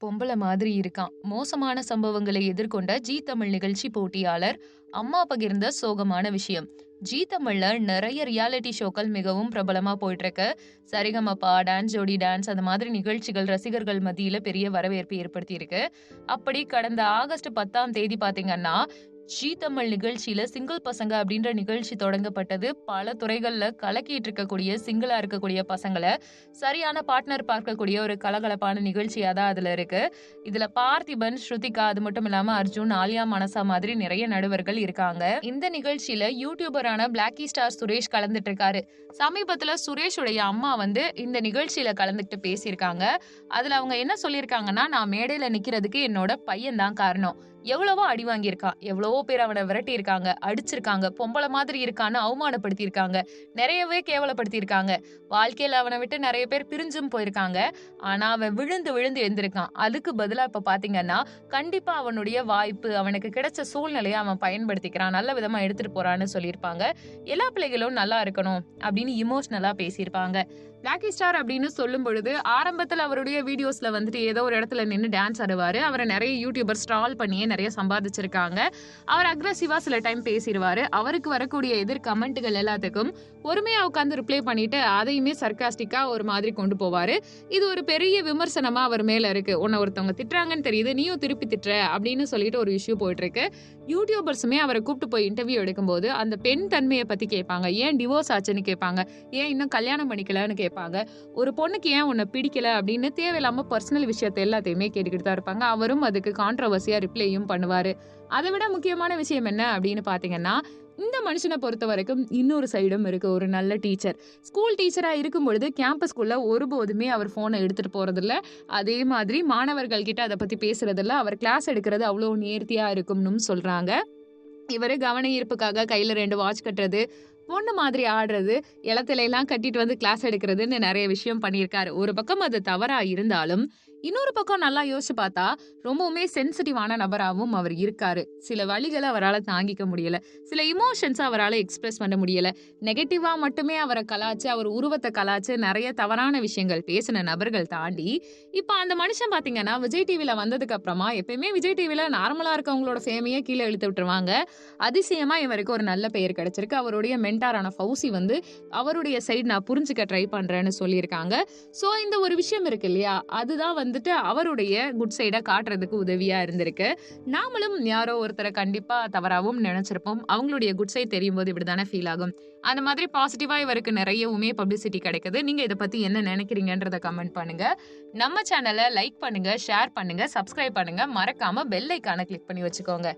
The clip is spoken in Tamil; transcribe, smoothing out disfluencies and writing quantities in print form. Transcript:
பொம்பள மாதிரி இருக்கான். மோசமான சம்பவங்களை எதிர்கொண்ட ஜீ தமிழ் நிகழ்ச்சி போட்டியாளர் அம்மா பகிர்ந்த சோகமான விஷயம். ஜீ தமிழ்ல நிறைய ரியாலிட்டி ஷோக்கள் மிகவும் பிரபலமா போயிட்டு இருக்கு. சரிகமபா, டான்ஸ் ஜோடி டான்ஸ் அந்த மாதிரி நிகழ்ச்சிகள் ரசிகர்கள் மத்தியில பெரிய வரவேற்பு ஏற்படுத்தி இருக்கு. அப்படி கடந்த ஆகஸ்ட் 10ஆம் தேதி பாத்தீங்கன்னா ஜீ தமிழ் நிகழ்ச்சியில சிங்கிள் பசங்க அப்படின்ற நிகழ்ச்சி தொடங்கப்பட்டது. பல துறைகள்ல கலக்கிட்டு இருக்கக்கூடிய சிங்கிளா இருக்கக்கூடிய பசங்களை சரியான பார்ட்னர் பார்க்கக்கூடிய ஒரு கலகலப்பான நிகழ்ச்சியா தான் அதுல இருக்கு. இதுல பார்த்திபன், ஸ்ருதிகா, அது மட்டும் இல்லாம அர்ஜுன், ஆலியா, மனசா மாதிரி நிறைய நடுவர்கள் இருக்காங்க. இந்த நிகழ்ச்சியில யூடியூபரான பிளாக்கி ஸ்டார் சுரேஷ் கலந்துட்டு இருக்காரு. சமீபத்துல சுரேஷுடைய அம்மா இந்த நிகழ்ச்சியில கலந்துட்டு பேசியிருக்காங்க. அதுல அவங்க என்ன சொல்லியிருக்காங்கன்னா, நான் மேடையில நிக்கிறதுக்கு என்னோட பையன் தான் காரணம். எவ்வளவோ அடி வாங்கியிருக்கான், எவ்வளவோ பேர் அவனை விரட்டி இருக்காங்க, அடிச்சிருக்காங்க, பொம்பளை மாதிரி இருக்கான்னு அவமானப்படுத்தி இருக்காங்க, நிறையவே கேவலப்படுத்தி இருக்காங்க. வாழ்க்கையில அவனை விட்டு நிறைய பேர் பிரிஞ்சும் போயிருக்காங்க. ஆனா அவன் விழுந்து விழுந்து எழுந்திருக்கான். அதுக்கு பதிலா இப்ப பாத்தீங்கன்னா கண்டிப்பா அவனுடைய வாய்ப்பு, அவனுக்கு கிடைச்ச சூழ்நிலையை அவன் பயன்படுத்திக்கிறான், நல்ல விதமா எடுத்துட்டு போறான்னு சொல்லியிருப்பாங்க. எல்லா பிள்ளைகளும் நல்லா இருக்கணும் அப்படின்னு இமோஷனலா பேசியிருப்பாங்க. பிளாக்கி ஸ்டார் அப்படின்னு சொல்லும் பொழுது ஆரம்பத்துல அவருடைய வீடியோஸ்ல ஏதோ ஒரு இடத்துல நின்று டான்ஸ் ஆடுவாரு. அவரை நிறைய யூடியூபர் ஸ்டால் பண்ணியே நிறைய சம்பாதிச்சிருக்காங்க. அவர் அக்ரெசிவா சில டைம் பேசிடுவாரு. அவருக்கு வரக்கூடிய எதிர் கமெண்ட்டுகள் எல்லாத்துக்கும் பொறுமையா உட்காந்து ரிப்ளை பண்ணிட்டு அதையுமே சர்க்காஸ்டிக்கா ஒரு மாதிரி கொண்டு போவாரு. இது ஒரு பெரிய விமர்சனமா அவர் மேல இருக்கு. உன்னை ஒருத்தவங்க திட்டுறாங்கன்னு தெரியுது, நீயும் திருப்பி திட்டுற அப்படின்னு சொல்லிட்டு ஒரு இஷ்யூ போயிட்டு இருக்கு. யூடியூபர்ஸுமே அவரை கூப்பிட்டு போய் இன்டர்வியூ எடுக்கும்போது அந்த பெண் தன்மையை பத்தி கேட்பாங்க. ஏன் டிவோர்ஸ் ஆச்சுன்னு கேட்பாங்க, ஏன் இன்னும் கல்யாணம் பண்ணிக்கலன்னு கேட்பாங்க, ஒரு பொண்ணுக்கு ஏன் உன்னை பிடிக்கல அப்படின்னு தேவையில்லாம பர்சனல் விஷயத்தை எல்லாத்தையுமே கேட்டுக்கிட்டு தான் இருப்பாங்க. அவரும் அதுக்கு கான்ட்ரவர்சியா ரிப்ளையும் பண்ணுவாரு. அதை விட முக்கியமான விஷயம் என்ன அப்படின்னு பாத்தீங்கன்னா, இந்த மனுஷனை பொறுத்த வரைக்கும் இன்னொரு சைடும் இருக்கு. ஒரு நல்ல டீச்சர், ஸ்கூல் டீச்சரா இருக்கும் பொழுது கேம்பஸ்குள்ள ஒருபோதுமே அவர் போனை எடுத்துட்டு போறதில்ல. அதே மாதிரி மாணவர்கள் கிட்ட அதை பத்தி பேசுறதில்ல. அவர் கிளாஸ் எடுக்கிறது அவ்வளவு நேர்த்தியா இருக்கும்னு சொல்றாங்க. இவரு கவன ஈர்ப்புக்காக கையில 2 வாட்ச் கட்டுறது, பொண்ணு மாதிரி ஆடுறது, இளத்தில எல்லாம் கட்டிட்டு கிளாஸ் எடுக்கிறதுன்னு நிறைய விஷயம் பண்ணியிருக்காரு. ஒரு பக்கம் அது தவறா இருந்தாலும் இன்னொரு பக்கம் நல்லா யோசிச்சு பார்த்தா ரொம்பவுமே சென்சிட்டிவான நபராகவும் அவர் இருக்காரு. சில வழிகளை அவரால் தாங்கிக்க முடியல, சில இமோஷன்ஸ் அவரால் எக்ஸ்பிரஸ் பண்ண முடியல. நெகட்டிவா மட்டுமே அவரை கலாச்சு, அவர் உருவத்தை கலாச்சு நிறைய தவறான விஷயங்கள் பேசின நபர்கள் தாண்டி இப்ப அந்த மனுஷன் பாத்தீங்கன்னா விஜய் டிவில வந்ததுக்கு அப்புறமா, எப்பயுமே விஜய் டிவில நார்மலா இருக்கவங்களோட ஃபேமையே கீழே இழுத்து விட்டுருவாங்க. அதிசயமா இவருக்கு ஒரு நல்ல பெயர் கிடைச்சிருக்கு. அவருடைய மென்டாரான ஃபௌசி அவருடைய சைடு நான் புரிஞ்சுக்க ட்ரை பண்றேன்னு சொல்லியிருக்காங்க. சோ இந்த ஒரு விஷயம் இருக்கு இல்லையா, அதுதான் அவருடைய குட் சைட காட்டுறதுக்கு உதவியா இருந்திருக்கு. நாமளும் யாரோ ஒருத்தரை கண்டிப்பா தவறாவும் நினைச்சிருப்போம். அவங்களுடைய குட் சைட் தெரியும் போது இப்படிதானே ஃபீல் ஆகும். அந்த மாதிரி பாசிட்டிவா இவருக்கு நிறையவுமே பப்ளிசிட்டி கிடைக்குது. நீங்க இதை பத்தி என்ன நினைக்கிறீங்கன்றத கமெண்ட் பண்ணுங்க. நம்ம சேனலை லைக் பண்ணுங்க, ஷேர் பண்ணுங்க, சப்ஸ்கிரைப் பண்ணுங்க. மறக்காம பெல் ஐகானை கிளிக் பண்ணி வச்சுக்கோங்க.